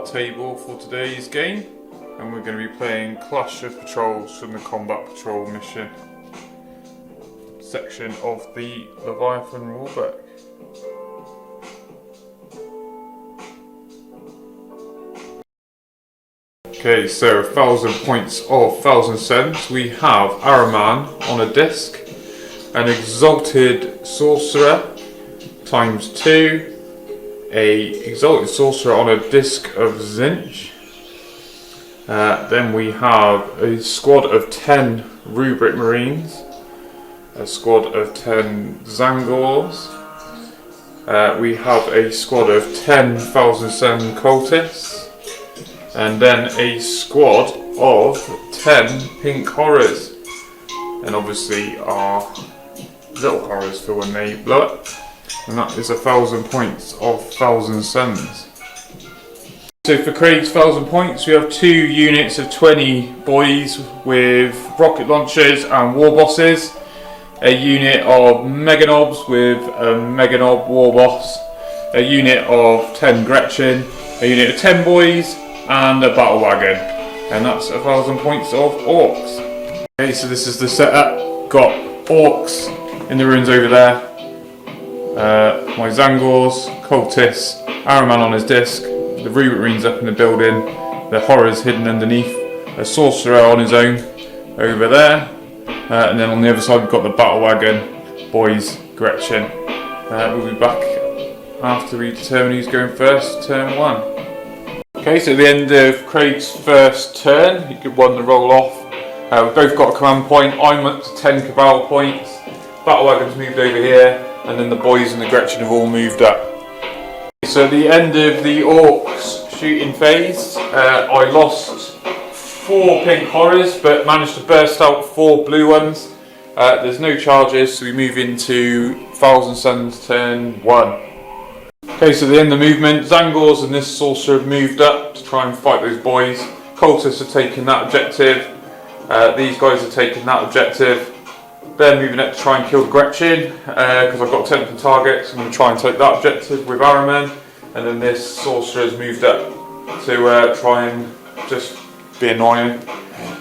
our table for today's game, and we're going to be playing Clash of Patrols from the Combat Patrol mission section of the Leviathan rulebook. Okay, so 1,000 points of 1,000 cents. We have Ahriman on a disc, an Exalted Sorcerer ×2, a Exalted Sorcerer on a disc of Zinch. Then we have a squad of 10 Rubric Marines, a squad of 10 Zangors. We have a squad of 10,000 Sen Cultists, and then a squad of 10 Pink Horrors, and obviously our little horrors for when they blow up. And that is 1,000 points of 1,000 Sens. So for Craig's 1,000 points, we have 2 units of 20 boys with rocket launchers and war bosses, a unit of Meganobs with a Meganob war boss, a unit of 10 Gretchen, a unit of 10 boys, and a battle wagon. And that's 1,000 points of Orks. Okay, so this is the setup. Got Orks in the ruins over there. My Zangors, Cultists, Ahriman on his disc, the Rubric Marines up in the building, the Horrors hidden underneath, a Sorcerer on his own over there, and then on the other side we've got the Battle Wagon, Boys, Gretchen. We'll be back after we determine who's going first, turn 1. Okay, so at the end of Craig's first turn, he could one to roll off. We've both got a command point. I'm up to 10 Cabal points, Battle Wagon's moved over here, and then the boys and the Gretchen have all moved up. So at the end of the Orks shooting phase, I lost 4 Pink Horrors but managed to burst out 4 blue ones. There's no charges, so we move into 1,000 Sens turn 1. Okay, so at the end of the movement, Zangors and this Sorcerer have moved up to try and fight those boys. Cultists have taken that objective. These guys have taken that objective. They're moving up to try and kill Gretchen, because I've got 10 targets. I'm going to try and take that objective with Ahriman, and then this Sorcerer has moved up to try and just be annoying.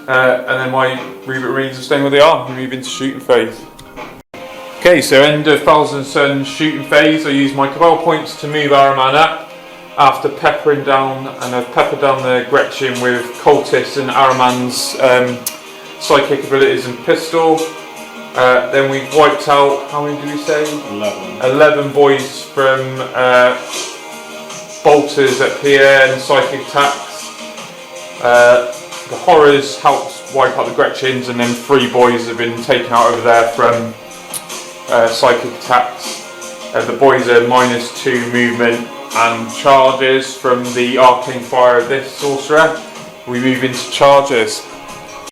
And then my Rubric Marines are staying where they are. We move into shooting phase. Okay, so end of 1,000 Sun shooting phase. I use my Cabal points to move Ahriman up after peppering down, and I've peppered down the Gretchen with Cultists and Ahriman's psychic abilities and pistol. Then we've wiped out, how many did we say? 11 boys from bolters up here and psychic attacks. The Horrors helped wipe out the Gretchens, and then 3 boys have been taken out over there from psychic attacks. The boys are -2 movement and charges from the arcane fire of this Sorcerer. We move into charges.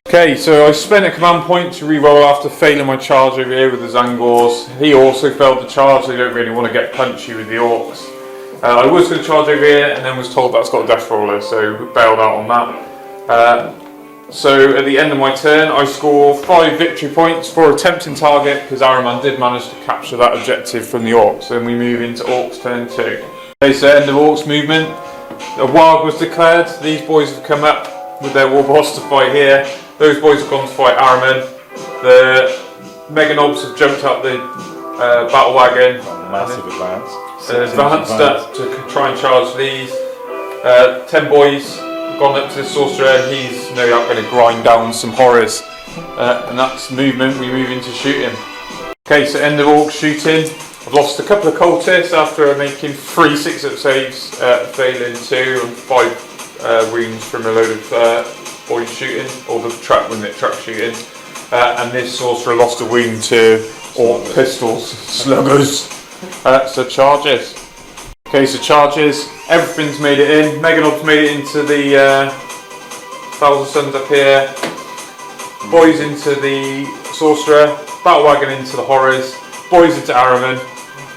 Okay, so I spent a command point to re-roll after failing my charge over here with the Zangors. He also failed the charge, so they don't really want to get punchy with the Orks. I was going to charge over here and then was told that's got a death roller, so bailed out on that. So at the end of my turn, I score 5 victory points for attempting target, because Ahriman did manage to capture that objective from the Orks. Then we move into Orks turn 2. Okay, so end of Orks movement. A Warg was declared. These boys have come up with their war boss to fight here. Those boys have gone to fight Ahriman. The Meganobs have jumped up the battle wagon. Massive advance. Advanced up to try and charge these. 10 boys have gone up to the Sorcerer, and he's no doubt going to grind down some Horrors. And that's movement. We move into shooting. Okay, so end of Orc shooting. I've lost a couple of Cultists after making 3 6-up saves, failing 2 and 5 wounds from a load of boys shooting, or the trap shooting, and this Sorcerer lost a wound to Orc pistols, sluggers. So charges. Okay, so charges. Everything's made it in. Meganob's made it into the 1,000 Sons up here. Boys into the Sorcerer. Battle Wagon into the Horrors. Boys into Ahriman.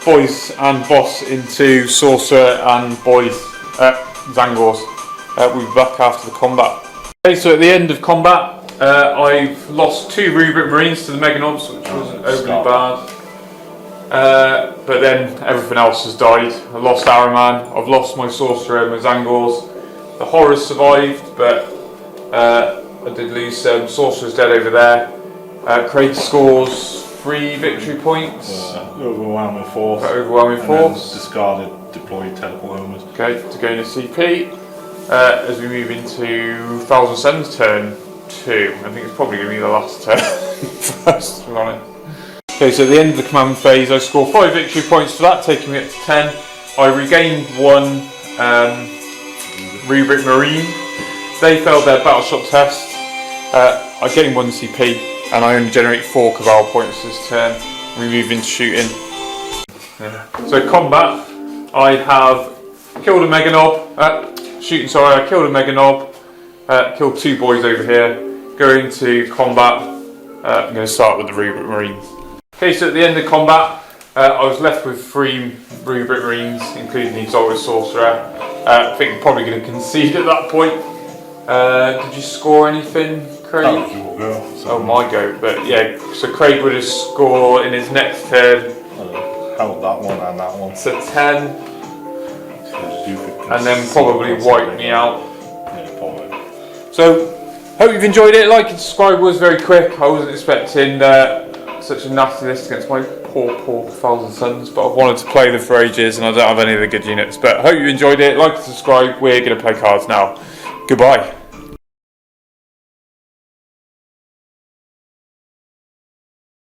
Boys and boss into Sorcerer and boys Zangors. We'll be back after the combat. Okay, so at the end of combat, I've lost 2 Rubric Marines to the Meganobs, which wasn't overly bad. But then everything else has died. I lost Ahriman, I've lost my Sorcerer and my Zangors. The horrors survived, but I did lose some. Sorcerer's dead over there. Craig scores 3 victory points. Overwhelming force. Overwhelming force. Discarded, deployed teleport homers. Okay, to gain a CP. As we move into Thousand Suns turn 2. I think it's probably going to be the last turn first, to be honest. Okay, so at the end of the command phase, I score 5 victory points for that, taking me up to 10. I regained 1 Rubric Marine. They failed their battleshot test. I gained 1 CP, and I only generate 4 Cabal points this turn. We move into shooting. Yeah. So combat, I have killed a Meganob. Shooting, sorry, I killed a Meganob. Killed 2 boys over here. Go into combat. I'm going to start with the Rubric Marines. Okay, so at the end of combat, I was left with 3 Rubric Marines, including the Exalted Sorcerer. I think I'm probably going to concede at that point. Did you score anything, Craig? That was your go. Oh, my go. But yeah, so Craig would have scored in his next turn. Held that one and that one. So 10. And then probably wipe me out. Yeah, probably. So, hope you've enjoyed it. Like and subscribe was very quick. I wasn't expecting such a nasty list against my poor Thousand Suns, but I've wanted to play them for ages and I don't have any of the good units. But I hope you enjoyed it. Like and subscribe. We're going to play cards now. Goodbye.